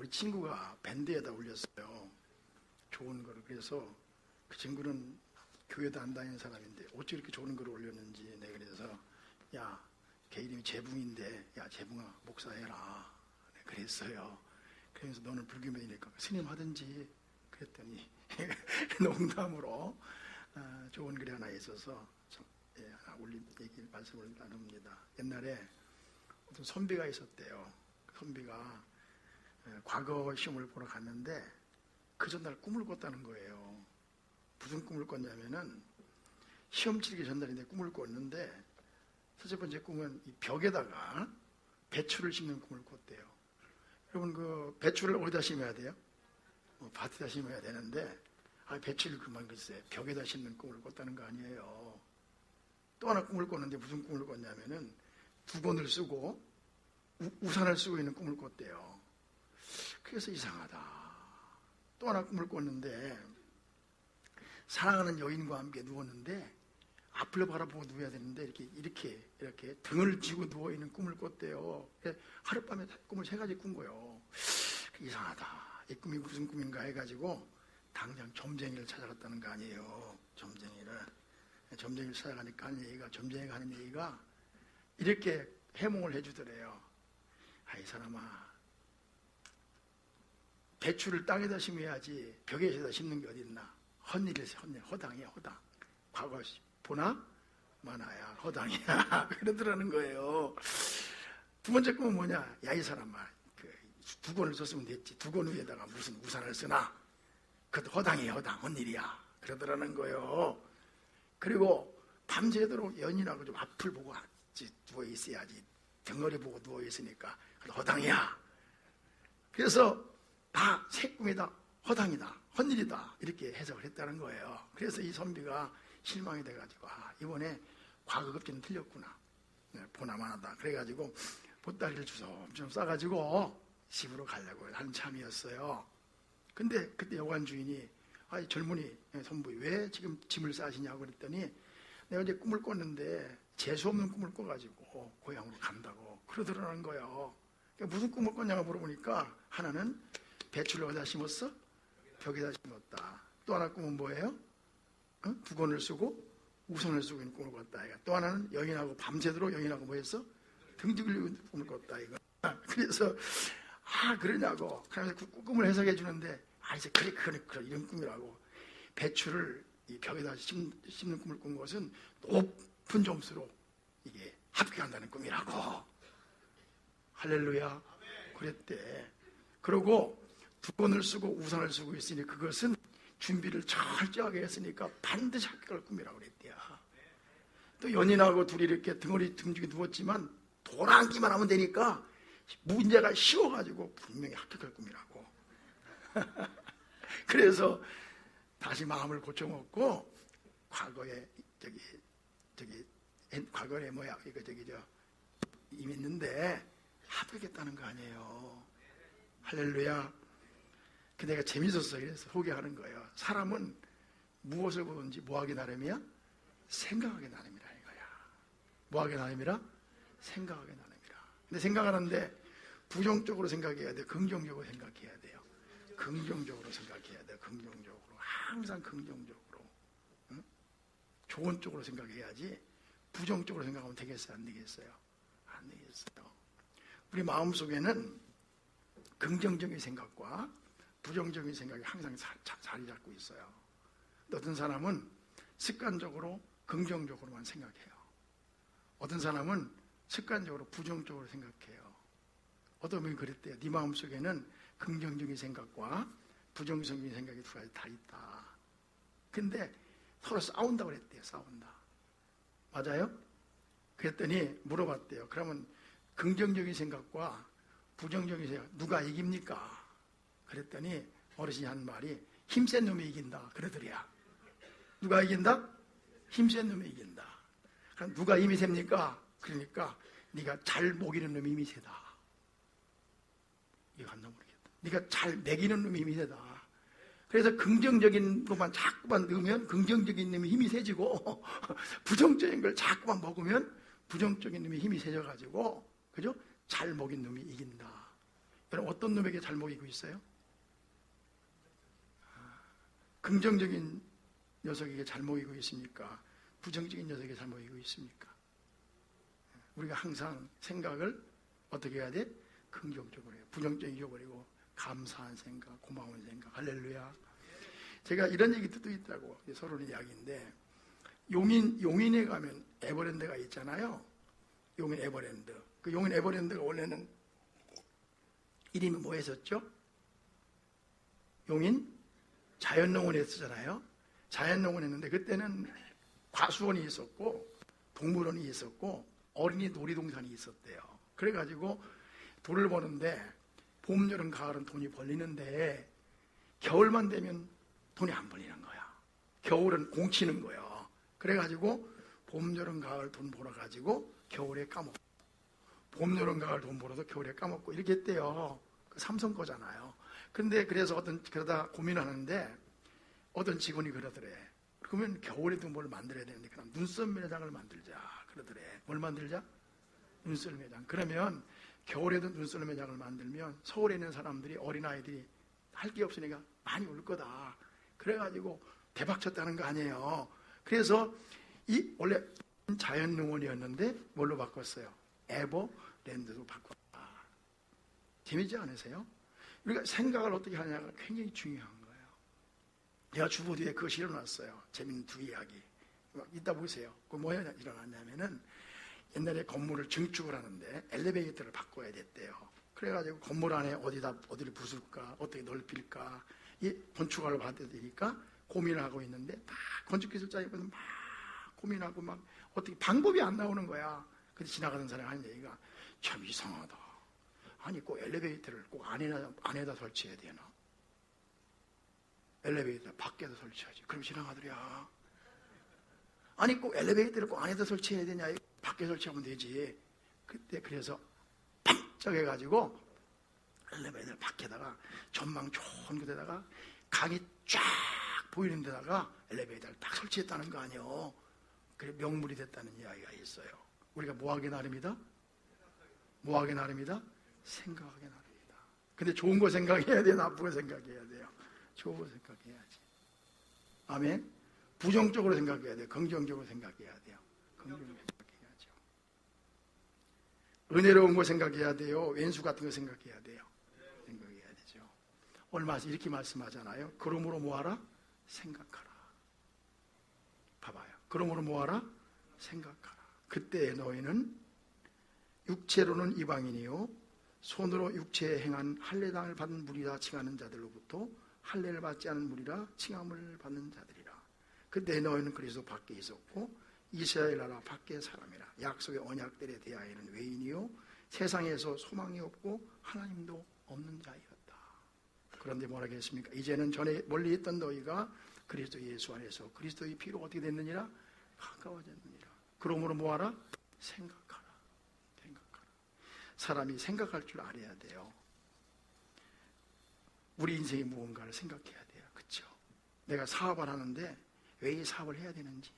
그 친구가 밴드에다 올렸어요. 좋은 거를. 그래서 그 친구는 교회도 안 다니는 사람인데 어찌 이렇게 좋은 거를 올렸는지 내가 그래서 야, 걔 이름이 재붕인데 야 재붕아 목사해라 그랬어요. 그래서 너는 불교면이니까 스님 하든지 그랬더니 농담으로 좋은 글이 하나 있어서 하나 올린 얘기 말씀을 나눕니다. 옛날에 어떤 선비가 있었대요. 선비가 과거 시험을 보러 갔는데 그 전날 꿈을 꿨다는 거예요. 무슨 꿈을 꿨냐면은 시험 치르기 전날인데 꿈을 꿨는데 첫째 번째 꿈은 이 벽에다가 배추를 심는 꿈을 꿨대요. 여러분 그 배추를 어디다 심어야 돼요? 밭에다 심어야 되는데 배추를 그만 글쎄 벽에다 심는 꿈을 꿨다는 거 아니에요. 또 하나 꿈을 꿨는데 무슨 꿈을 꿨냐면은 두건을 쓰고 우산을 쓰고 있는 꿈을 꿨대요. 그래서 이상하다. 또 하나 꿈을 꿨는데 사랑하는 여인과 함께 누웠는데 앞을 바라보고 누워야 되는데 이렇게 등을 쥐고 누워있는 꿈을 꿨대요. 하룻밤에 꿈을 3가지 꾼 거예요. 이상하다. 이 꿈이 무슨 꿈인가 해가지고 당장 점쟁이를 찾아갔다는 거 아니에요. 점쟁이를 찾아가니까 하는 얘기가, 점쟁이가 하는 얘기가 이렇게 해몽을 해주더래요. 이 사람아, 배추를 땅에다 심어야지 벽에다 심는 게 어딨나. 헛일이지, 허당이야, 허당. 과거 보나 마나야, 허당이야. 그러더라는 거예요. 두 번째 꿈은 뭐냐. 야, 이 사람아, 두건을 썼으면 됐지. 두건 위에다가 무슨 우산을 쓰나. 그것도 허당이야, 허당. 헛일이야. 그러더라는 거예요. 그리고 밤새도록 연인하고 좀 앞을 보고 누워 있어야지. 덩어리 보고 누워 있으니까 허당이야. 그래서 다 새 꿈이다, 허당이다, 헛일이다 이렇게 해석을 했다는 거예요. 그래서 이 선비가 실망이 돼가지고 이번에 과거 급제는 틀렸구나. 보나마나다. 그래가지고 보따리를 주섬주섬 싸가지고 집으로 가려고 하는 참이었어요. 근데 그때 여관 주인이 젊은이 선부 왜 지금 짐을 싸시냐고 그랬더니 내가 이제 꿈을 꿨는데 재수없는 꿈을 꿔가지고 고향으로 간다고 그러더라는 거예요. 그러니까 무슨 꿈을 꿨냐고 물어보니까 하나는 배추를 어디다 심었어? 벽에다 심었다. 또 하나 꿈은 뭐예요? 두건을 쓰고 우산을 쓰고 있는 꿈을 꿨다. 또 하나는 여인하고 밤새도록 여인하고 뭐 했어? 등지글리고 꿈을 꿨다. 이거. 그래서 그러냐고 그러면서 그 꿈을 해석해 주는데 이제 그래 이런 꿈이라고. 배추를 이 벽에다 심는 꿈을 꾼 것은 높은 점수로 이게 합격한다는 꿈이라고. 할렐루야. 그랬대. 그리고 두건을 쓰고 우산을 쓰고 있으니 그것은 준비를 철저하게 했으니까 반드시 합격할 꿈이라고 그랬대요. 또 연인하고 둘이 이렇게 등지고 누웠지만 돌아앉기만 하면 되니까 문제가 쉬워가지고 분명히 합격할 꿈이라고. 그래서 다시 마음을 고쳐먹고 과거에 과거에 이미 있는데 합격했다는 거 아니에요. 할렐루야. 근데 내가 재밌었어요. 그래서 소개하는 거예요. 사람은 무엇을 보든지 뭐하기 나름이야? 생각하기 나름이라 이거야. 뭐하기 나름이라? 생각하기 나름이라. 근데 생각하는데 부정적으로 생각해야 돼. 긍정적으로 생각해야 돼요. 긍정적으로 생각해야 돼요. 긍정적으로. 항상 긍정적으로. 응? 좋은 쪽으로 생각해야지 부정적으로 생각하면 되겠어요? 안 되겠어요? 안 되겠어요. 우리 마음속에는 긍정적인 생각과 부정적인 생각이 항상 자리 잡고 있어요. 어떤 사람은 습관적으로 긍정적으로만 생각해요. 어떤 사람은 습관적으로 부정적으로 생각해요. 어떤 분이 그랬대요. 네 마음속에는 긍정적인 생각과 부정적인 생각이 두 가지 다 있다. 근데 서로 싸운다고 그랬대요. 싸운다. 맞아요? 그랬더니 물어봤대요. 그러면 긍정적인 생각과 부정적인 생각 누가 이깁니까? 그랬더니 어르신이 한 말이 힘센 놈이 이긴다. 그러더래요. 누가 이긴다? 힘센 놈이 이긴다. 그럼 누가 힘이 셉니까? 그러니까 네가 잘 먹이는 놈이 힘이 세다. 이거 한다 모르겠다. 네가 잘 먹이는 놈이 힘이 세다. 그래서 긍정적인 것만 자꾸만 넣으면 긍정적인 놈이 힘이 세지고 부정적인 걸 자꾸만 먹으면 부정적인 놈이 힘이 세져가지고 그죠? 잘 먹인 놈이 이긴다. 여러분 어떤 놈에게 잘 먹이고 있어요? 긍정적인 녀석에게 잘 먹이고 있습니까? 부정적인 녀석에게 잘 먹이고 있습니까? 우리가 항상 생각을 어떻게 해야 돼? 긍정적으로 해요. 부정적인 잊어버리고 감사한 생각, 고마운 생각. 할렐루야. 제가 이런 얘기도 있다고, 서로는 이야기인데, 용인에 가면 에버랜드가 있잖아요. 용인 에버랜드. 그 용인 에버랜드가 원래는 이름이 뭐 했었죠? 용인 자연농원에 했었잖아요. 자연농원 했는데 그때는 과수원이 있었고 동물원이 있었고 어린이 놀이동산이 있었대요. 그래가지고 돈을 버는데 봄, 여름, 가을은 돈이 벌리는데 겨울만 되면 돈이 안 벌리는 거야. 겨울은 공치는 거예요. 그래가지고 봄, 여름, 가을 돈 벌어가지고 겨울에 까먹고 봄, 여름, 가을 돈 벌어서 겨울에 까먹고 이렇게 했대요. 그 삼성 거잖아요. 근데 그래서 그러다 고민하는데 어떤 직원이 그러더래. 그러면 겨울에도 뭘 만들어야 되는데 그럼 눈썹 매장을 만들자 그러더래. 뭘 만들자? 눈썰 매장. 그러면 겨울에도 눈썰 매장을 만들면 서울에 있는 사람들이, 어린아이들이 할 게 없으니까 많이 올 거다. 그래가지고 대박 쳤다는 거 아니에요. 그래서 이 원래 자연농원이었는데 뭘로 바꿨어요? 에버랜드로 바꿨다. 재미지 않으세요? 우리가 생각을 어떻게 하냐가 굉장히 중요한 거예요. 제가 주부 뒤에 그거 실어놨어요. 재밌는 두 이야기. 이따 보세요. 그 뭐야 일어났냐면은 옛날에 건물을 증축을 하는데 엘리베이터를 바꿔야 됐대요. 그래가지고 건물 안에 어디를 부술까, 어떻게 넓힐까, 이 건축가를 받아야 되니까 고민을 하고 있는데 막 건축기술자님께서 막 고민하고 막 어떻게 방법이 안 나오는 거야. 근데 지나가는 사람이 하는 얘기가 참 이상하다. 아니 꼭 엘리베이터를 꼭 안에다 설치해야 되나? 엘리베이터 밖에다 설치하지. 그럼 지나가더랴. 아니 꼭 엘리베이터를 꼭 안에다 설치해야 되냐? 밖에 설치하면 되지. 그때 그래서 반짝 해가지고 엘리베이터 밖에다가 전망 좋은 곳에다가 강이 쫙 보이는 데다가 엘리베이터를 딱 설치했다는 거 아니에요. 그래 명물이 됐다는 이야기가 있어요. 우리가 뭐하게 나름이다? 뭐하게 나름이다? 생각하게 나름이다. 근데 좋은 거 생각해야 돼요? 나쁜 거 생각해야 돼요? 좋은 거 생각해야지. 아멘. 부정적으로 생각해야 돼요? 긍정적으로 생각해야 돼요? 긍정적으로 생각해야죠. 은혜로운 거 생각해야 돼요? 왼수 같은 거 생각해야 돼요? 생각해야 되죠. 얼마 이렇게 말씀하잖아요. 그러므로 뭐하라? 생각하라. 봐봐요. 그러므로 뭐하라? 생각하라. 그때 너희는 육체로는 이방인이요 손으로 육체에 행한 할례당을 받은 무리라 칭하는 자들로부터 할례를 받지 않은 무리라 칭함을 받는 자들이라. 그때 너희는 그리스도 밖에 있었고 이스라엘 나라 밖의 사람이라. 약속의 언약들에 대하여는 외인이요 세상에서 소망이 없고 하나님도 없는 자이었다. 그런데 뭐라 하겠습니까? 이제는 전에 멀리 있던 너희가 그리스도 예수 안에서 그리스도의 피로 어떻게 됐느니라? 가까워졌느니라. 그러므로 뭐하라? 생각하라. 생각하라. 사람이 생각할 줄 알아야 돼요. 우리 인생의 무언가를 생각해야 돼요. 그렇죠? 내가 사업을 하는데 왜 이 사업을 해야 되는지,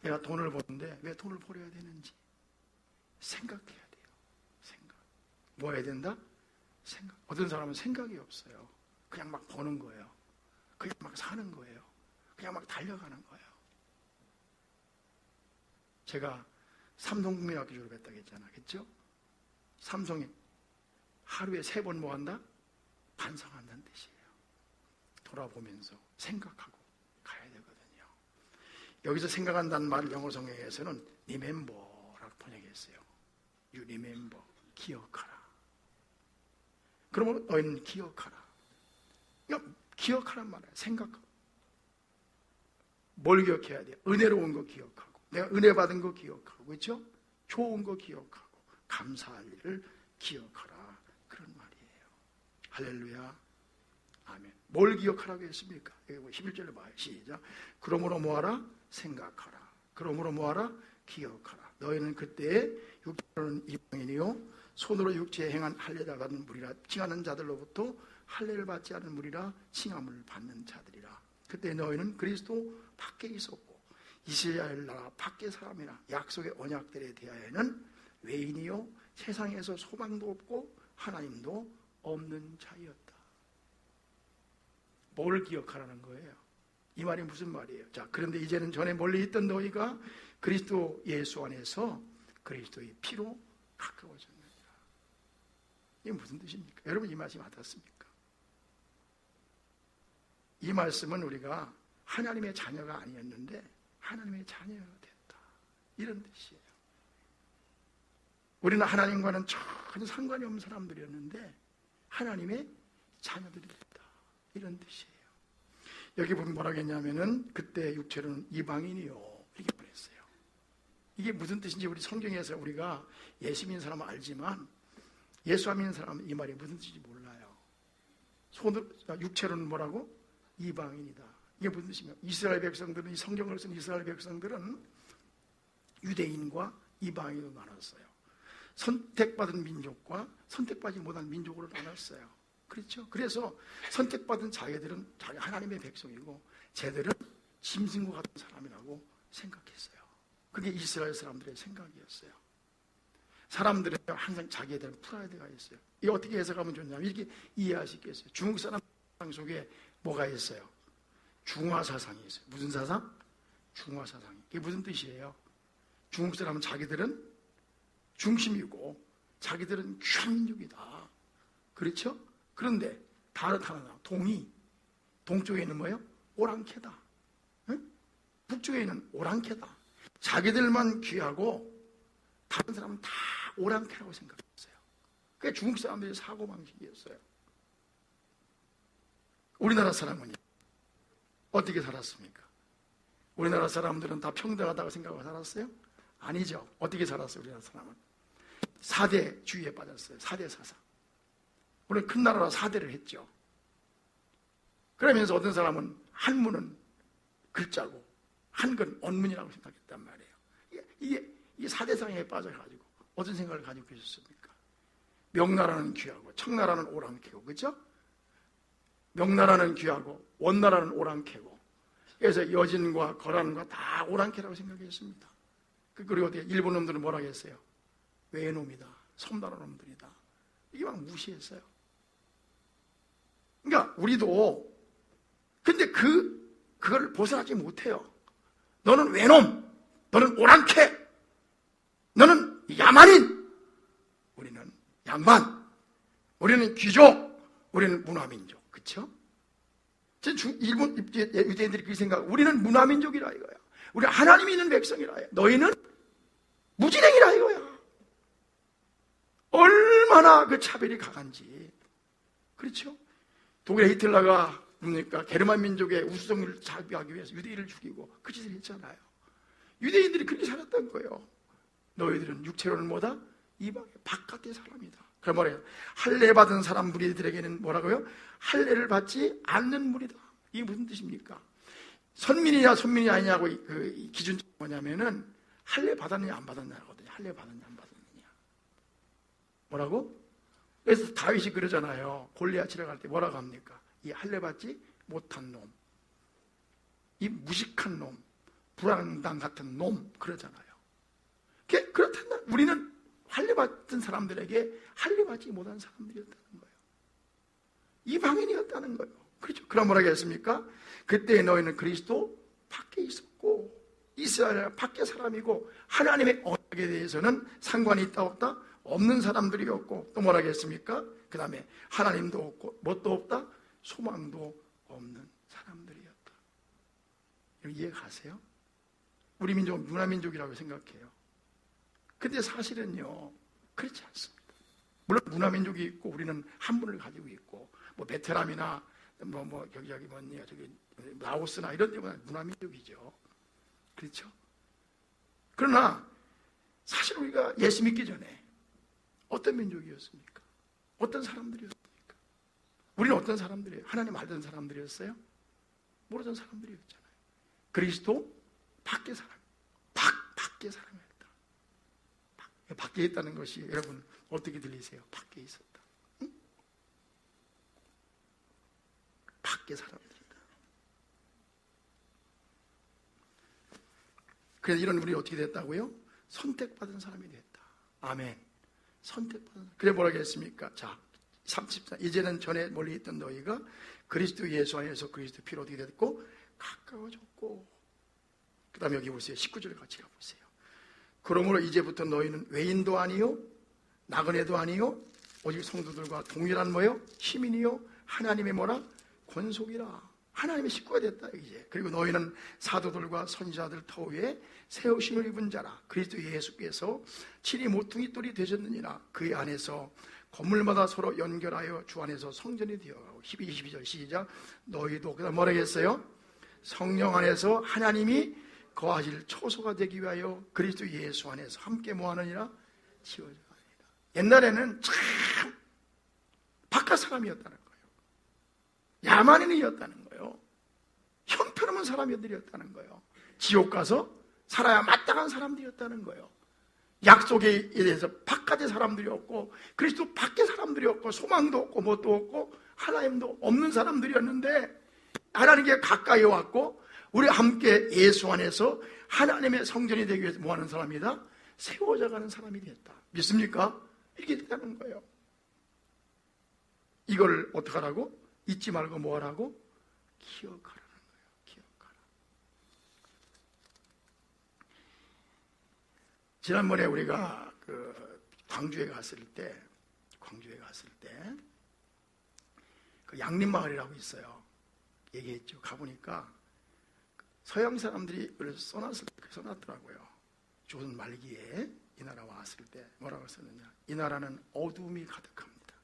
내가 돈을 버는데 왜 돈을 벌어야 되는지 생각해야 돼요. 생각. 뭐 해야 된다? 생각. 어떤 사람은 생각이 없어요. 그냥 막 버는 거예요. 그냥 막 사는 거예요. 그냥 막 달려가는 거예요. 제가 삼성국민학교 졸업했다고 했잖아. 그렇죠? 삼성이 하루에 3번 뭐 한다? 반성한다는 뜻이에요. 돌아보면서 생각하고 가야 되거든요. 여기서 생각한다는 말을 영어 성경에서는 remember라고 번역했어요. You remember, 기억하라. 그러면 너희는 기억하라. 그러니까 기억하란 말이에요. 생각하고. 뭘 기억해야 돼요? 은혜로운 거 기억하고, 내가 은혜 받은 거 기억하고, 그렇죠? 좋은 거 기억하고, 감사할 일을 기억하라. 그런 말이에요. 할렐루야. 아멘. 뭘 기억하라고 했습니까? 여기 11절에 봐요. 시작. 그러므로 뭐하라? 생각하라. 그러므로 뭐하라? 기억하라. 너희는 그때에 육체로는 이방인이요 손으로 육체에 행한 할례를 받는 무리라 칭하는 자들로부터 할례를 받지 않은 무리라 칭함을 받는 자들이라. 그때 너희는 그리스도 밖에 있었고 이스라엘 나라 밖의 사람이라. 약속의 언약들에 대하여는 외인이요 세상에서 소망도 없고 하나님도 없는 자였다. 뭘 기억하라는 거예요? 이 말이 무슨 말이에요? 자, 그런데 이제는 전에 멀리 있던 너희가 그리스도 예수 안에서 그리스도의 피로 가까워졌느니라. 이게 무슨 뜻입니까? 여러분 이 말씀 와닿습니까? 이 말씀은 우리가 하나님의 자녀가 아니었는데 하나님의 자녀가 됐다, 이런 뜻이에요. 우리는 하나님과는 전혀 상관이 없는 사람들이었는데 하나님의 자녀들이 됐다, 이런 뜻이에요. 여기 보면 뭐라고 했냐면은 그때 육체로는 이방인이요, 이렇게 보냈어요. 이게 무슨 뜻인지 우리 성경에서 우리가 예수 믿는 사람은 알지만 예수 안 믿는 사람은 이 말이 무슨 뜻인지 몰라요. 육체로는 뭐라고? 이방인이다. 이게 무슨 뜻이냐면 이스라엘 백성들은, 이 성경을 쓴 이스라엘 백성들은 유대인과 이방인으로 나눴어요. 선택받은 민족과 선택받지 못한 민족으로 나눴어요. 그렇죠? 그래서 선택받은 자기들은 자기 하나님의 백성이고 쟤들은 짐승과 같은 사람이라고 생각했어요. 그게 이스라엘 사람들의 생각이었어요. 사람들은 항상 자기들은 프라이드가 있어요. 이게 어떻게 해석하면 좋냐면 이렇게 이해할 수 있겠어요. 중국 사람 속에 뭐가 있어요? 중화사상이 있어요. 무슨 사상? 중화사상. 이게 무슨 뜻이에요? 중국 사람은 자기들은 중심이고 자기들은 귀한민족이다. 그렇죠? 그런데 다른 하나, 동쪽에 있는 뭐예요? 오랑캐다. 응? 북쪽에 있는 오랑캐다. 자기들만 귀하고 다른 사람은 다 오랑캐라고 생각했어요. 그게 중국 사람들의 사고방식이었어요. 우리나라 사람은요, 어떻게 살았습니까? 우리나라 사람들은 다 평등하다고 생각하고 살았어요? 아니죠. 어떻게 살았어요? 우리나라 사람은 4대주의에 빠졌어요. 4대 사상. 우리는 큰 나라라 4대를 했죠. 그러면서 어떤 사람은 한문은 글자고 한글 언문이라고 생각했단 말이에요. 이게 4대상에 빠져가지고 어떤 생각을 가지고 계셨습니까? 명나라는 귀하고 청나라는 오랑캐고, 그렇죠? 명나라는 귀하고 원나라는 오랑캐고, 그래서 여진과 거란과 다 오랑캐라고 생각했습니다. 그리고 어떻게 일본 놈들은 뭐라고 했어요? 외놈이다, 섬나라 놈들이다, 이게 막 무시했어요. 그러니까 우리도, 근데 그걸 벗어나지 못해요. 너는 외놈, 너는 오랑캐, 너는 야만인. 우리는 양반, 우리는 귀족, 우리는 문화민족. 그렇죠? 일본 유대인들이 그 생각, 우리는 문화민족이라 이거야. 우리 하나님이 있는 백성이라. 너희는 무진행이라 이거야. 얼마나 그 차별이 강한지. 그렇죠? 독일의 히틀러가 뭡니까? 게르만 민족의 우수성을 자비하기 위해서 유대인을 죽이고 그 짓을 했잖아요. 유대인들이 그렇게 살았던 거예요. 너희들은 육체로는 뭐다? 이방의 바깥의 사람이다. 그 말이에요. 할례 받은 사람 무리들에게는 뭐라고요? 할례를 받지 않는 무리다. 이게 무슨 뜻입니까? 선민이냐 선민이 아니냐고 그 기준이 뭐냐면은 할례 받았느냐 안 받았느냐거든요. 할례 받았느냐 안 받았느냐. 뭐라고? 그래서 다윗이 그러잖아요. 골리앗 치러 갈 때 뭐라고 합니까? 이 할례 받지 못한 놈, 이 무식한 놈, 불황당 같은 놈, 그러잖아요. 그렇다면 우리는 할례 받은 사람들에게 할례 받지 못한 사람들이었다는 거예요. 이방인이었다는 거예요. 그렇죠? 그럼 뭐라고 했습니까? 그때 너희는 그리스도 밖에 있었고 이스라엘 밖에 사람이고 하나님의 언약에 대해서는 상관이 있다 없다? 없는 사람들이었고, 또 뭐라고 했습니까? 그 다음에 하나님도 없고 뭣도 없다? 소망도 없는 사람들이었다. 이해 가세요? 우리 민족은 문화민족이라고 생각해요. 근데 사실은요, 그렇지 않습니다. 물론 문화민족이 있고 우리는 한문을 가지고 있고, 뭐 베트남이나 저기 뭐냐, 저기 라오스나 이런 데보다 문화민족이죠. 그렇죠? 그러나 사실 우리가 예수 믿기 전에 어떤 민족이었습니까? 어떤 사람들이었습니까? 우리는 어떤 사람들이에요? 하나님 알던 사람들이었어요? 모르던 사람들이었잖아요. 그리스도 밖에 사람, 밖에 사람이었다. 밖에 있다는 것이 여러분 어떻게 들리세요? 밖에 있었다. 응? 밖에 사람들이다. 그래서 이런 우리 어떻게 됐다고요? 선택받은 사람이 됐다. 아멘. 선택받은. 그래 뭐라고 했습니까? 자, 34. 이제는 전에 멀리 있던 너희가 그리스도 예수 안에서 그리스도 피로 어떻게 됐고 가까워졌고. 그 다음에 여기 보세요. 19절 같이 가보세요. 그러므로 이제부터 너희는 외인도 아니요 나그네도 아니요 오직 성도들과 동일한 뭐요? 시민이요 하나님의 뭐라? 권속이라. 하나님의 식구가 됐다 이제. 그리고 너희는 사도들과 선지자들 터위에 새 옷을 입은 자라. 그리스도 예수께서 친히 모퉁이 돌이 되셨느니라. 그 안에서 건물마다 서로 연결하여 주 안에서 성전이 되어가고. 12, 22절 시작. 너희도 그다음 뭐라고 했어요? 성령 안에서 하나님이 거하실 초소가 되기 위하여 그리스도 예수 안에서 함께 뭐하느니라? 지어져 가느니라. 옛날에는 참 바깥 사람이었다는 거예요. 야만인이었다는 거예요. 형편없는 사람들이었다는 거예요. 지옥 가서 살아야 마땅한 사람들이었다는 거예요. 약속에 대해서 바깥의 사람들이었고 그리스도 밖의 사람들이었고 소망도 없고 뭣도 없고 하나님도 없는 사람들이었는데 하나님께 가까이 왔고 우리 함께 예수 안에서 하나님의 성전이 되기 위해서 뭐하는 사람이다? 세워져 가는 사람이 됐다. 믿습니까? 이렇게 됐다는 거예요. 이걸 어떻게 하라고? 잊지 말고 뭐 하라고? 기억하라는 거예요. 기억하라. 지난번에 우리가 광주에 갔을 때 그 양림마을이라고 있어요. 얘기했죠. 가보니까 서양 사람들이 써놨더라고요. 조선 말기에 이 나라 왔을 때 뭐라고 썼느냐? 이 나라는 어둠이 가득합니다.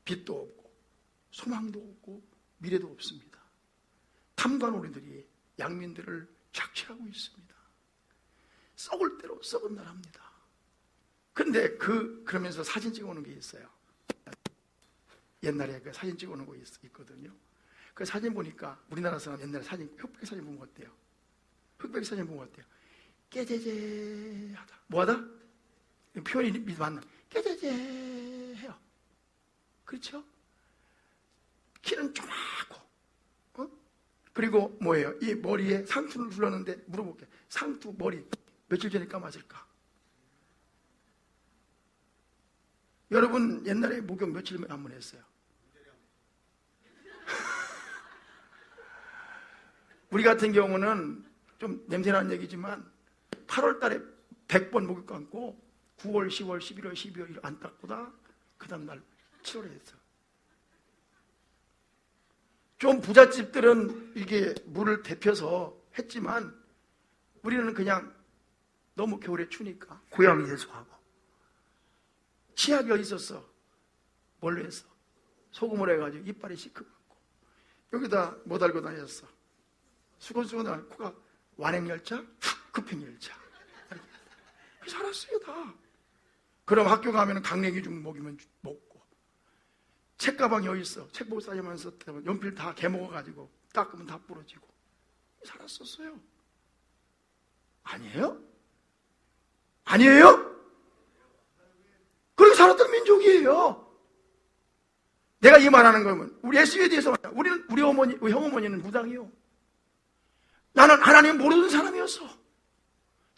빛도 없고 소망도 없고 미래도 없습니다. 탐관오리들이 양민들을 착취하고 있습니다. 썩을 대로 썩은 나라입니다. 그런데 그러면서 사진 찍어오는 게 있어요. 옛날에 그 사진 찍어오는 거 있거든요. 그 사진 보니까 우리나라 사람 옛날에 흑백 사진 보면 어때요? 흑백 사진 보면 어때요? 깨제제하다. 뭐하다? 표현이 맞나? 깨제제해요. 그렇죠? 키는 조그맣고, 그리고 뭐예요? 이 머리에 상투를 둘렀는데 물어볼게요. 상투 머리 며칠 전에 감았을까? 여러분 옛날에 목욕 며칠 한 번 했어요? 우리 같은 경우는 좀 냄새나는 얘기지만 8월 달에 100번 목욕 감고 9월, 10월, 11월, 12월 안 닦고다 그 다음날 7월에 했어. 좀 부잣집들은 이게 물을 데펴서 했지만 우리는 그냥 너무 겨울에 추니까 고양이 세수하고. 치약이 어디 있었어? 뭘로 했어? 소금으로 해가지고 이빨이 시큼하고 여기다 뭐 달고 다녔어? 수건수건 코가 완행열차, 급행열차. 살았어요 다. 그럼 학교 가면 강냉이 좀 먹이면 먹고 책가방이 어디 있어? 책 보고 싸면서 연필 다 개먹어가지고 닦으면 다 부러지고 살았었어요. 아니에요? 아니에요? 그렇게 살았던 민족이에요. 내가 이 말하는 거면 우리 예수에 대해서 우리는 우리 형 어머니는 무당이요. 나는 하나님 모르는 사람이었어.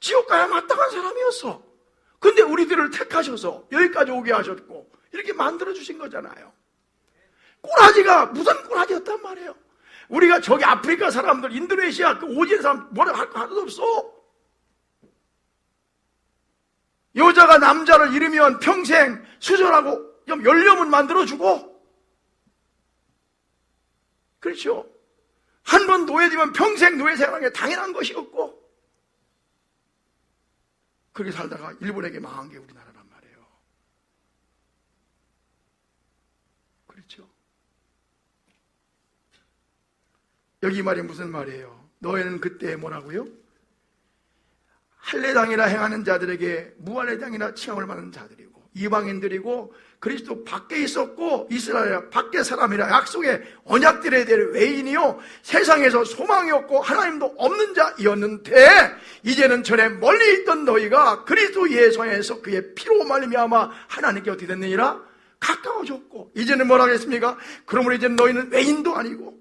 지옥 가야 마땅한 사람이었어. 근데 우리들을 택하셔서 여기까지 오게 하셨고 이렇게 만들어 주신 거잖아요. 꼬라지가 무슨 꼬라지였단 말이에요. 우리가 저기 아프리카 사람들, 인도네시아 그 오지에 사람 뭐라 할 거 하나도 없어. 여자가 남자를 잃으면 평생 수절하고 연료문 만들어주고, 그렇죠? 한 번 노예되면 평생 노예 생활하는 게 당연한 것이었고, 그렇게 살다가 일본에게 망한 게 우리나라란 말이에요. 그렇죠? 여기 말이 무슨 말이에요? 너희는 그때 뭐라고요? 할례당이라 행하는 자들에게 무할례당이나 칭함을 받는 자들이고 이방인들이고 그리스도 밖에 있었고 이스라엘 밖의 사람이라 약속의 언약들에 대한 외인이요 세상에서 소망이 없고 하나님도 없는 자이었는데 이제는 전에 멀리 있던 너희가 그리스도 예수 안에서 그의 피로 말미암아 하나님께 어떻게 됐느니라? 가까워졌고 이제는 뭐라고 했습니까? 그러므로 이제는 너희는 외인도 아니고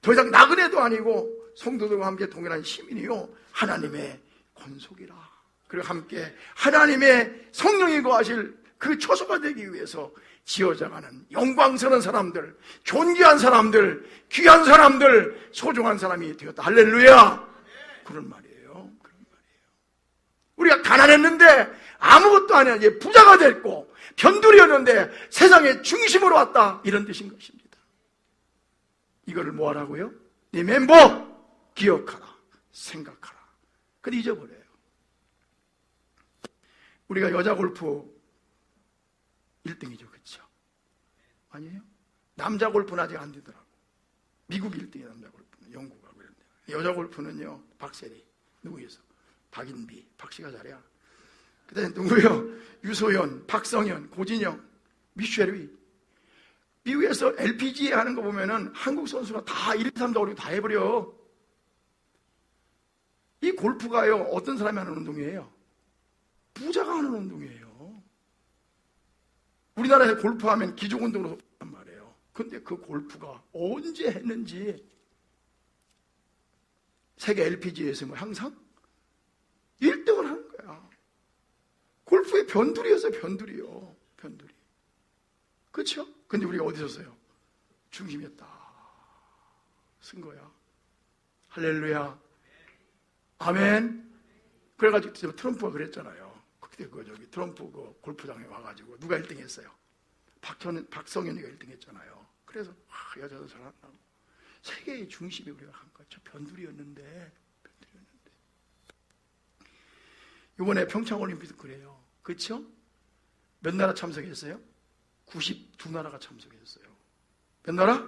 더 이상 나그네도 아니고 성도들과 함께 동일한 시민이요 하나님의 권속이라. 그리고 함께 하나님의 성령이 거하실 그 처소가 되기 위해서 지어져가는 영광스러운 사람들, 존귀한 사람들, 귀한 사람들, 소중한 사람이 되었다. 할렐루야! 그런 말이에요. 우리가 가난했는데 아무것도 아니야. 이제 부자가 됐고, 변두리였는데 세상의 중심으로 왔다. 이런 뜻인 것입니다. 이거를 뭐 하라고요? 네 멤버 기억하라, 생각하라. 근데 잊어버려요. 우리가 여자 골프 1등이죠. 그렇죠? 아니에요? 남자 골프는 아직 안 되더라고. 미국이 1등이에요. 남자 골프는. 영국하고 이런 데. 여자 골프는요. 박세리. 누구였어? 박인비. 박씨가 잘해야. 그 다음에 누구요? 유소연, 박성현, 고진영, 미쉐리. 미국에서 LPGA 하는 거 보면은 한국 선수가 다 1, 2, 3, 4, 5, 6 다 해버려. 이 골프가요. 어떤 사람이 하는 운동이에요? 부자가 하는 운동이에요. 우리나라에서 골프하면 기족운동으로 한 말이에요. 근데 그 골프가 언제 했는지 세계 LPGA에서 뭐 항상 1등을 하는 거야. 골프의 변두리였어요. 변두리요. 변두리. 그렇죠? 근데 우리가 어디서 써요? 중심에 딱 쓴 거야. 할렐루야. 아멘. 그래가지고 트럼프가 그랬잖아요. 그때 트럼프 골프장에 와가지고 누가 1등 했어요? 박성현이가 1등 했잖아요. 그래서 여자도 잘한다고. 세계의 중심에 우리가 한 거죠. 변두리였는데. 이번에 평창올림픽도 그래요. 그렇죠? 몇 나라 참석했어요? 92나라가 참석했어요. 몇 나라?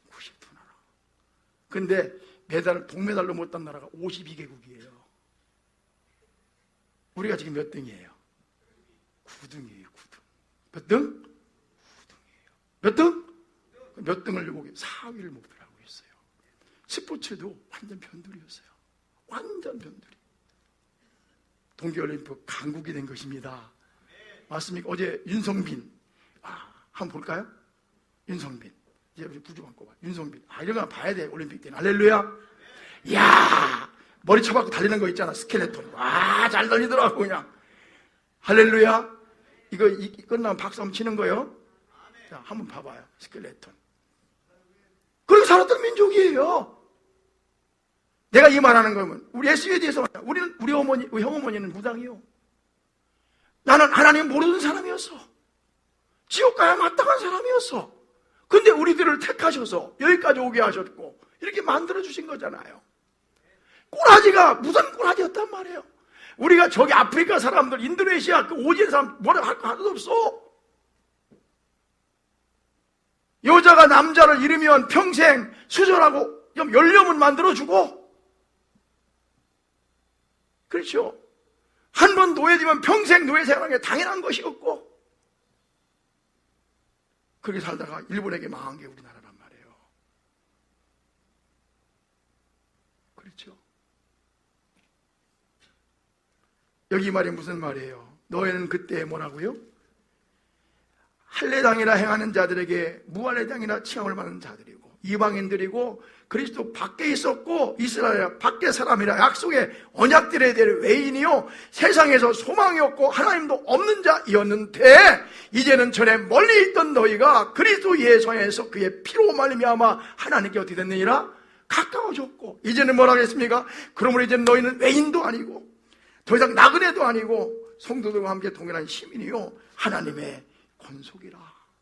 92나라. 근데 동메달로 못 딴 나라가 52개국이에요. 우리가 지금 몇 등이에요? 9등이에요. 9등. 몇 등? 9등이에요. 몇 등? 몇 등을 보고 4위를 목표로 하고 있어요. 스포츠도 완전 변두리였어요. 완전 변두리. 동계올림픽 강국이 된 것입니다. 맞습니까? 어제 윤성빈. 한번 볼까요? 윤성빈. 이제 부주만 꼽아. 윤성빈. 이런 거 봐야 돼. 올림픽 때는. 할렐루야. 이야! 머리 쳐박고 달리는 거 있잖아. 스켈레톤. 잘 달리더라고, 그냥. 할렐루야. 이거 끝나면 박수 한번 치는 거요. 자, 한번 봐봐요. 스켈레톤. 그렇게 살았던 민족이에요. 내가 이 말하는 거면, 우리 예수에 대해서 말이야. 우리 어머니, 우리 형어머니는 무당이요. 나는 하나님 모르는 사람이었어. 지옥 가야 마땅한 사람이었어. 근데 우리들을 택하셔서 여기까지 오게 하셨고, 이렇게 만들어주신 거잖아요. 꼬라지가 무슨 꼬라지였단 말이에요. 우리가 저기 아프리카 사람들, 인도네시아 그 오지엔 사람 뭐라 할 거 하나도 없어. 여자가 남자를 잃으면 평생 수절하고 연령은 만들어주고, 그렇죠. 한 번 노예되면 평생 노예 생활하는 게 당연한 것이었고, 그렇게 살다가 일본에게 망한 게 우리나라란 말이에요. 그렇죠. 여기 말이 무슨 말이에요? 너희는 그때 뭐라고요? 할례당이라 행하는 자들에게 무할례당이라 칭함을 받는 자들이고, 이방인들이고 그리스도 밖에 있었고 이스라엘 밖의 사람이라 약속의 언약들에 대한 외인이요 세상에서 소망이 없고 하나님도 없는 자이었는데, 이제는 전에 멀리 있던 너희가 그리스도 예수에서 그의 피로 말미암아 하나님께 어떻게 됐느니라? 가까워졌고, 이제는 뭐라 하겠습니까? 그러므로 이제는 너희는 외인도 아니고 더 이상 나그네도 아니고 성도들과 함께 동일한 시민이요 하나님의 권속이라.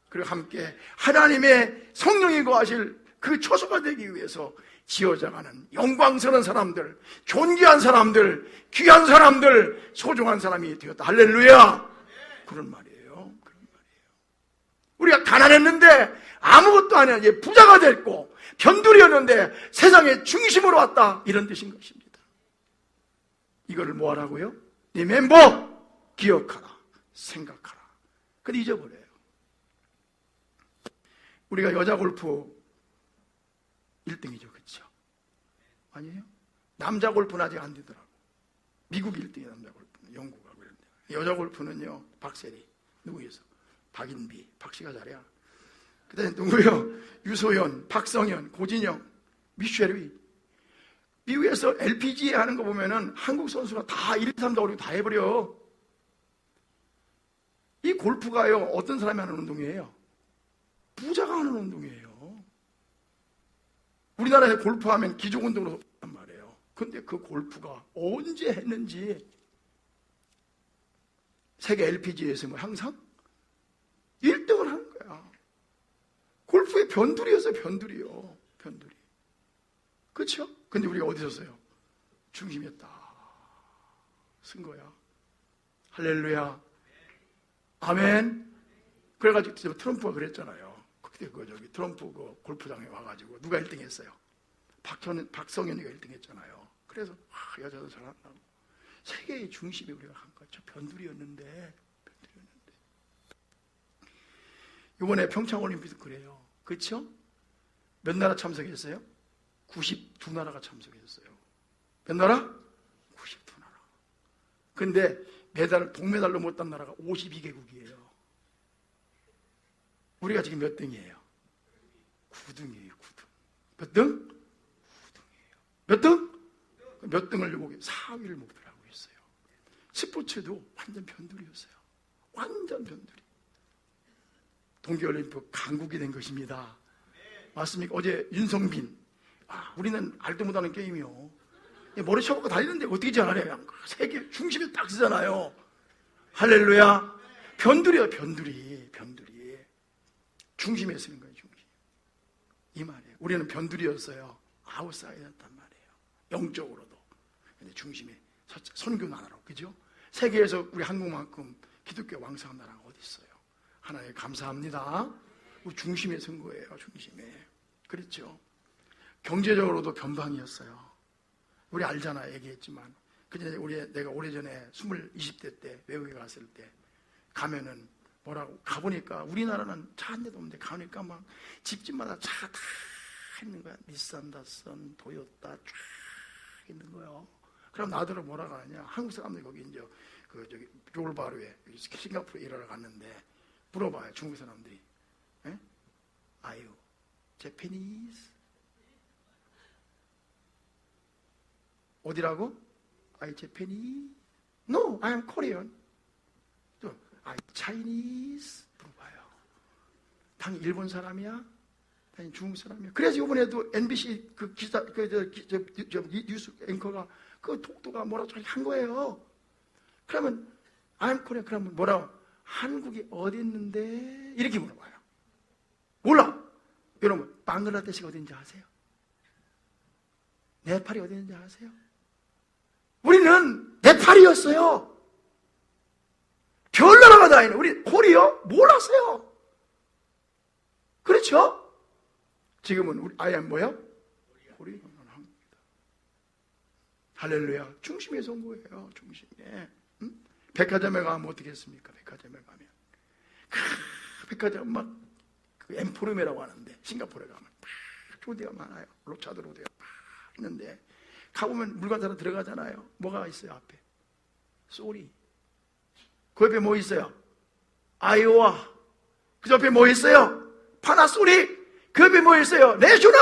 그리고 함께 하나님의 성령이 거하실 그 처소가 되기 위해서 지어져가는 영광스러운 사람들, 존귀한 사람들, 귀한 사람들, 소중한 사람이 되었다. 할렐루야. 그런 말이에요. 우리가 가난했는데 아무것도 아니야. 이제 부자가 됐고, 변두리였는데 세상의 중심으로 왔다. 이런 뜻인 것입니다. 이거를 뭐 하라고요? 네 멤버 기억하라, 생각하라. 근데 잊어버려요. 우리가 여자 골프 1등이죠. 그렇죠? 아니에요? 남자 골프는 아직 안 되더라고. 미국이 1등이에요. 남자 골프는. 영국하고 이런 데. 여자 골프는요. 박세리. 누구였어? 박인비. 박씨가 잘해야. 그 다음에 누구요? 유소연, 박성현, 고진영, 미쉐리. 미국에서 LPGA 하는 거 보면은 한국 선수가 다 1, 2, 3, 4, 5, 6 다 해버려. 이 골프가요, 어떤 사람이 하는 운동이에요? 부자가 하는 운동이에요. 우리나라에 골프하면 기족운동으로 한 말이에요. 근데 그 골프가 언제 했는지 세계 LPGA에서 뭐 항상 1등을 하는 거야. 골프의 변두리였어요. 변두리요. 변두리. 그렇죠? 근데 우리가 어디서 써요? 중심에 딱 쓴 거야. 할렐루야. 아멘. 그래가지고 트럼프가 그랬잖아요. 그때 트럼프 그 골프장에 와가지고 누가 1등 했어요? 박성현이가 1등 했잖아요. 그래서 여자도 잘한다고. 세계의 중심에 우리가 한 거죠. 변두리였는데. 이번에 평창올림픽도 그래요. 그렇죠? 몇 나라 참석했어요? 92나라가 참석했어요. 몇 나라? 92나라. 근데 동메달로 못 딴 나라가 52개국이에요. 우리가 지금 몇 등이에요? 9등이에요. 9등. 몇 등? 9등이에요. 몇 등? 몇 등을 보고 4위를 목표로 하고 있어요. 스포츠도 완전 변두리였어요. 완전 변두리. 동계올림픽 강국이 된 것입니다. 맞습니까? 어제 윤성빈, 우리는 알도 못하는 게임이요. 머리 쳐박고 달리는데 어떻게 잘하냐. 세계 중심에 딱 쓰잖아요. 할렐루야. 변두리요. 변두리. 중심에 쓰는 거예요. 중심. 이 말이에요. 우리는 변두리였어요. 아웃사이더였단 말이에요. 영적으로도. 근데 중심에 선교 나라로. 그죠? 세계에서 우리 한국만큼 기독교 왕성한 나라가 어디 있어요? 하나님 감사합니다. 우리 중심에 선 거예요. 중심에. 그렇죠? 경제적으로도 변방이었어요. 우리 알잖아. 얘기했지만. 근데 내가 오래전에 20대 때 외국에 갔을 때 가면은 뭐라고 가보니까 우리나라는 차 한 대도 없는데 가보니까 막 집집마다 차 다 있는 거야. 닛산, 다선, 도요타 쫙 있는 거예요. 그럼 나더러 뭐라고 하냐? 한국 사람들이 거기 이제 롤바루에 싱가포르에 일하러 갔는데 물어봐요. 중국 사람들이. 아유, 제페니스? 어디라고? I Japanese? No, I am Korean. 또, I Chinese? 물어봐요. 당연히 일본 사람이야? 당연히 중국 사람이야? 그래서 이번에도 MBC 그 기자, 뉴스 앵커가 그 독도가 뭐라고 한 거예요. 그러면 I am Korean. 그러면 뭐라고? 한국이 어디 있는데? 이렇게 물어봐요. 몰라. 여러분, 방글라데시가 어딘지 아세요? 네팔이 어디 있는지 아세요? 우리는 네팔이었어요. 별나라가 다 있는 우리 코리아 몰랐어요. 그렇죠? 지금은 우리 아이엠 뭐야? 코리아는 한국이다. 할렐루야. 중심에 선 거예요. 중심에. 응? 백화점에 가면 어떻게 했습니까? 백화점에 가면 백화점 막 그 엠포름이라고 하는데 싱가포르에 가면 좋은 데가 많아요. 로차드 로드가 있는데 가보면 물건 사러 들어가잖아요. 뭐가 있어요? 앞에 쏘리. 그 옆에 뭐 있어요? 아이오와. 그 옆에 뭐 있어요? 파나소닉. 그 옆에 뭐 있어요? 내셔널.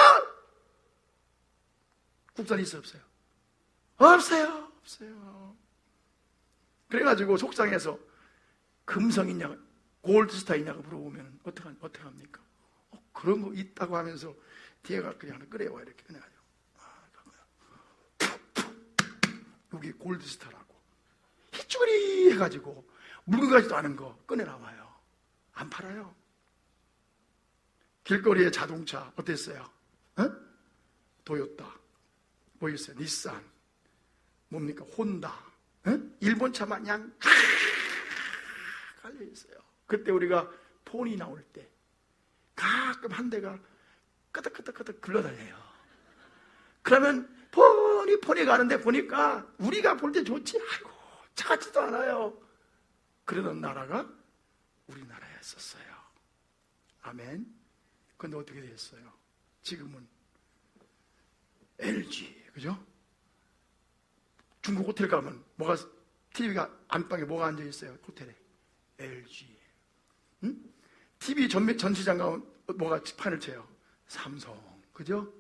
국산이 있어요? 없어요? 없어요. 없어요. 그래가지고 속상해서 금성 있냐 골드스타 있냐고 물어보면 어떻게 합니까? 그런 거 있다고 하면서 뒤에가 그냥 하나 끓여와 이렇게 꺼내가지고 여기 골드스타라고 희쭈그리 해가지고 묽은 가지도 않은 거 꺼내나와요. 안 팔아요. 길거리에 자동차 어땠어요? 도요타 뭐 있어요? 닛산 뭡니까? 혼다 일본 차 마냥 깔려 있어요. 그때 우리가 폰이 나올 때 가끔 한 대가 끄덕끄덕끄덕 굴러다녀요. 그러면 폰이 가는데 보니까 우리가 볼 때 좋지. 아이고 차 같지도 않아요. 그러던 나라가 우리나라였었어요. 아멘. 근데 어떻게 됐어요? 지금은 LG, 그죠? 중국 호텔 가면 뭐가 TV가 안방에 뭐가 앉아 있어요? 호텔에 LG. 응? TV 전시장 가면 뭐가 판을 쳐요? 삼성, 그죠?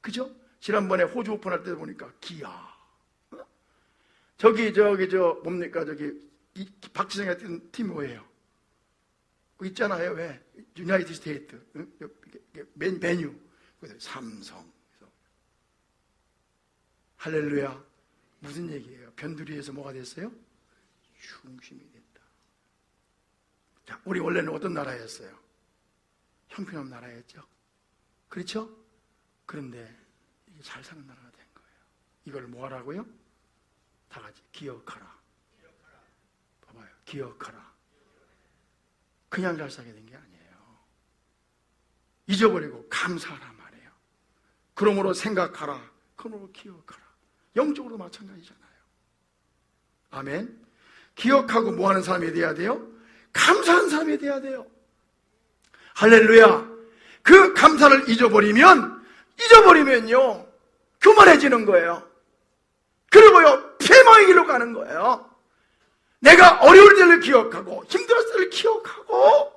그죠? 지난번에 호주 오픈할 때 보니까 기아. 뭡니까? 박지성이 했던 팀이 뭐예요? 있잖아요. 왜? 유나이티드 스테이트. 메뉴. 삼성. 할렐루야. 무슨 얘기예요? 변두리에서 뭐가 됐어요? 중심이 됐다. 자, 우리 원래는 어떤 나라였어요? 형편없는 나라였죠. 그렇죠? 그런데 이게 잘 사는 나라가 된 거예요. 이걸 뭐 하라고요? 다 같이 기억하라. 봐봐요. 기억하라. 그냥 잘 살게 된 게 아니에요. 잊어버리고 감사하라 말이에요. 그러므로 생각하라. 그러므로 기억하라. 영적으로도 마찬가지잖아요. 아멘. 기억하고 뭐 하는 사람이 돼야 돼요? 감사하는 사람이 돼야 돼요. 할렐루야. 그 감사를 잊어버리면요 교만해지는 거예요. 그리고요 패망의 길로 가는 거예요. 내가 어려울 때를 기억하고 힘들었을 때를 기억하고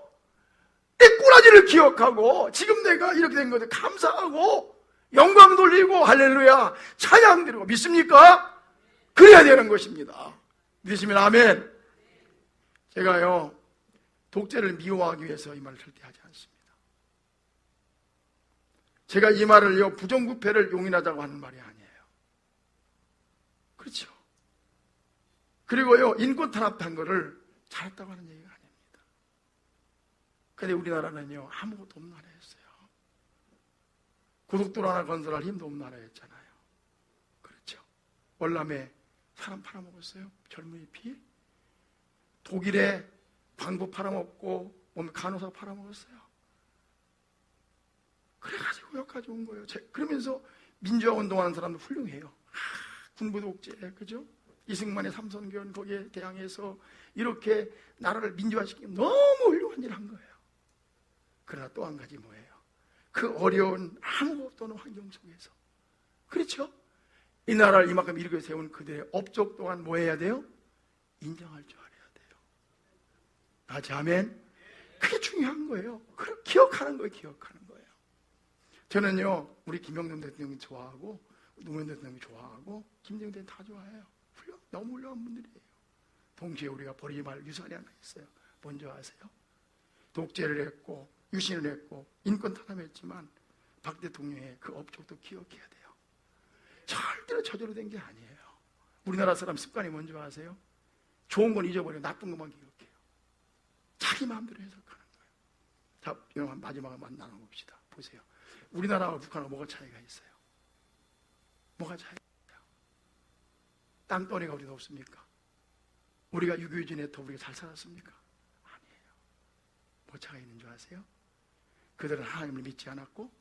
내 꼬라지를 기억하고 지금 내가 이렇게 된 것에 감사하고 영광 돌리고 할렐루야 찬양 드리고 믿습니까? 그래야 되는 것입니다. 믿으시면 아멘. 제가요 독재를 미워하기 위해서 이 말을 절대 하지 않습니다. 제가 이 말을요 부정부패를 용인하자고 하는 말이 아니에요. 그렇죠. 그리고요 인권 탄압한 거를 잘했다고 하는 얘기가 아닙니다. 근데 우리나라는요 아무것도 없는 나라였어요. 고속도로 하나 건설할 힘도 없는 나라였잖아요. 그렇죠. 월남에 사람 팔아먹었어요. 젊은이 피. 독일에 광부 팔아먹고 간호사 팔아먹었어요. 그래가지고 여기까지 온 거예요. 그러면서 민주화 운동하는 사람도 훌륭해요. 군부 독재, 그죠? 이승만의 삼선견 거기에 대항해서 이렇게 나라를 민주화시키면 너무 훌륭한 일을 한 거예요. 그러나 또 한 가지 뭐예요? 그 어려운 아무것도 없는 환경 속에서, 그렇죠? 이 나라를 이만큼 이렇게 세운 그들의 업적 또한 뭐 해야 돼요? 인정할 줄 알아야 돼요. 아멘. 그게 중요한 거예요. 그걸 기억하는 거예요. 기억하는 거예요. 저는요 우리 김영삼 대통령 좋아하고 노무현 대통령 좋아하고 김정은 대통령 다 좋아해요. 너무 훌륭한 분들이에요. 동시에 우리가 버리지 말 유산이 하나 있어요. 뭔지 아세요? 독재를 했고 유신을 했고 인권 탄압했지만 박 대통령의 그 업적도 기억해야 돼요. 절대로 저절로 된 게 아니에요. 우리나라 사람 습관이 뭔지 아세요? 좋은 건 잊어버리고 나쁜 것만 기억해요. 자기 마음대로 해석하는 거예요. 자, 이런 마지막으로 나눠봅시다. 보세요. 우리나라와 북한하고 뭐가 차이가 있어요? 뭐가 차이가 있어요? 땅덩이가 우리가 없습니까? 우리가 6.25 지내터 우리가 잘 살았습니까? 아니에요. 뭐 차이가 있는 줄 아세요? 그들은 하나님을 믿지 않았고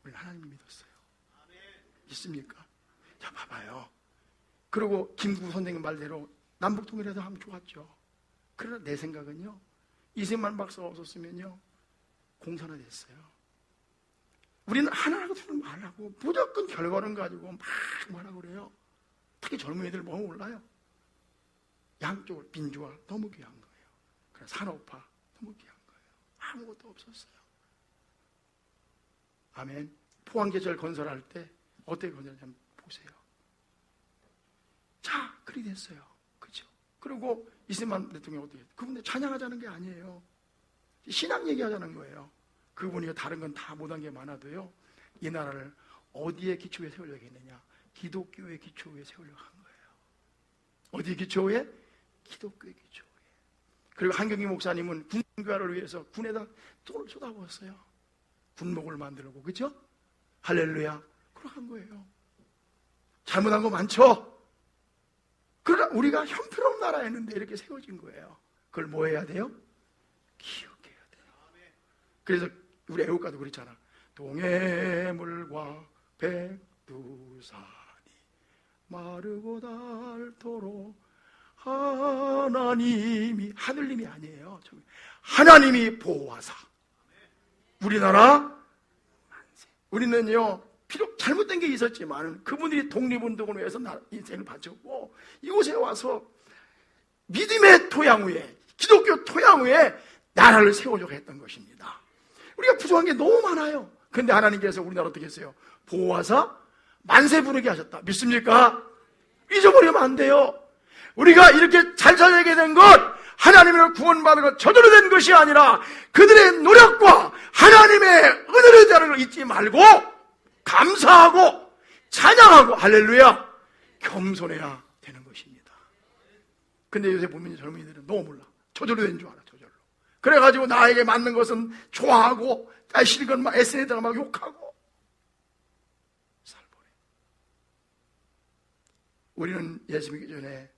우리는 하나님을 믿었어요. 있습니까? 자, 봐봐요. 그리고 김구 선생님 말대로 남북 통일해서 하면 좋았죠. 그러나 내 생각은요, 이승만 박사가 없었으면요 공산화 됐어요. 우리는 하나라고 둘 말하고 무조건 결과론 가지고 막 말하고 그래요. 특히 젊은이들 너무 몰라요. 양쪽을 민주화 너무 귀한 거예요. 그래서 산업화 너무 귀한 거예요. 아무것도 없었어요. 아멘. 포항제철 건설할 때 어떻게 건설했는지 한번 보세요. 자, 그리 됐어요. 그죠? 그리고 이승만 대통령 어떻게 했어요? 그분들 찬양하자는 게 아니에요. 신앙 얘기하자는 거예요. 그분이 다른 건 다 못한 게 많아도요, 이 나라를 어디에 기초에 세우려고 했느냐? 기독교의 기초에 세우려고 한 거예요. 어디 기초에? 기독교의 기초에. 그리고 한경희 목사님은 군교화를 위해서 군에다 돈을 쏟아부었어요. 군목을 만들고, 그죠? 할렐루야. 그렇게 한 거예요. 잘못한 거 많죠? 그러니까 우리가 형편없는 나라였는데 이렇게 세워진 거예요. 그걸 뭐 해야 돼요? 기억해야 돼요. 그래서 우리 애국가도 그렇잖아. 동해물과 백두산이 마르고 닳도록 하나님이, 하늘님이 아니에요. 하나님이 보호하사 우리나라 만세. 우리는요 비록 잘못된 게 있었지만 그분들이 독립운동을 위해서 인생을 바쳤고 이곳에 와서 믿음의 토양 위에, 기독교 토양 위에 나라를 세우려고 했던 것입니다. 우리가 부족한 게 너무 많아요. 그런데 하나님께서 우리나라 어떻게 했어요? 보호하사 만세 부르게 하셨다. 믿습니까? 잊어버리면 안 돼요. 우리가 이렇게 잘 살게 된 것, 하나님으로 구원받은 것, 저절로 된 것이 아니라 그들의 노력과 하나님의 은혜를 대하는 걸 잊지 말고 감사하고 찬양하고 할렐루야 겸손해야 되는 것입니다. 근데 요새 보면 젊은이들은 너무 몰라. 저절로 된 줄 알아. 저절로. 그래가지고 나에게 맞는 것은 좋아하고 싫은 건 막 SNS에다가 막 욕하고 살벌해. 우리는 예수 믿기 전에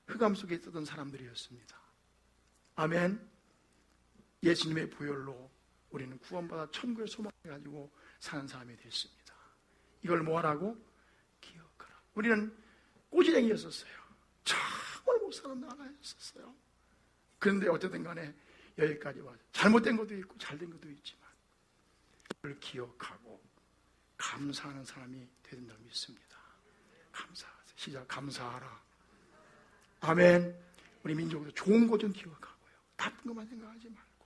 흑암 속에 있었던 사람들이었습니다. 아멘. 예수님의 보혈로 우리는 구원받아 천국의 소망을 가지고 사는 사람이 됐습니다. 이걸 뭐하라고? 기억하라. 우리는 꼬지랭이였었어요. 정말 못 사는 나라였었어요. 그런데 어쨌든 간에 여기까지 와서 잘못된 것도 있고 잘된 것도 있지만 그걸 기억하고 감사하는 사람이 된다고 믿습니다. 감사하세요. 시작. 감사하라. 아멘. 우리 민족도 좋은 거 좀 기억하고요. 나쁜 것만 생각하지 말고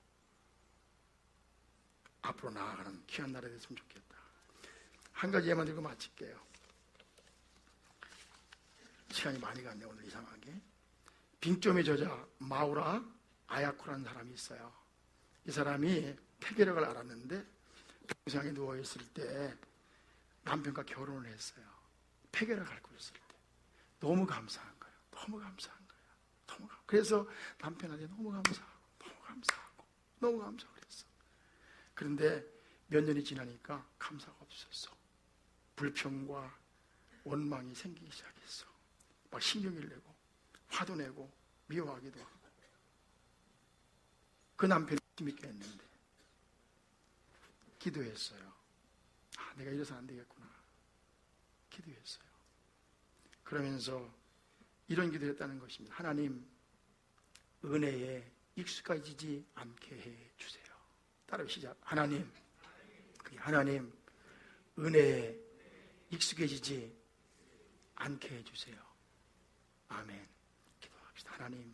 앞으로 나아가는 귀한 나라 됐으면 좋겠다. 한 가지 예만 들고 마칠게요. 시간이 많이 갔네 오늘 이상하게. 빙점의 저자 마우라 아야코라는 사람이 있어요. 이 사람이 폐결핵을 앓았는데 병상에 누워있을 때 남편과 결혼을 했어요. 폐결핵을 앓고 있을 때 너무 감사한 거예요. 너무 감사한 거예요. 그래서 남편한테 너무 감사하고 그랬어. 그런데 몇 년이 지나니까 감사가 없었어. 불평과 원망이 생기기 시작했어. 막 신경을 내고 화도 내고 미워하기도 하고. 그 남편이 믿게 했는데 기도했어요. 내가 이래서 안 되겠구나. 기도했어요. 그러면서 이런 기도를 했다는 것입니다. 하나님, 은혜에 익숙해지지 않게 해주세요. 따라 시작. 하나님, 은혜에 익숙해지지 않게 해주세요. 아멘. 기도합시다. 하나님,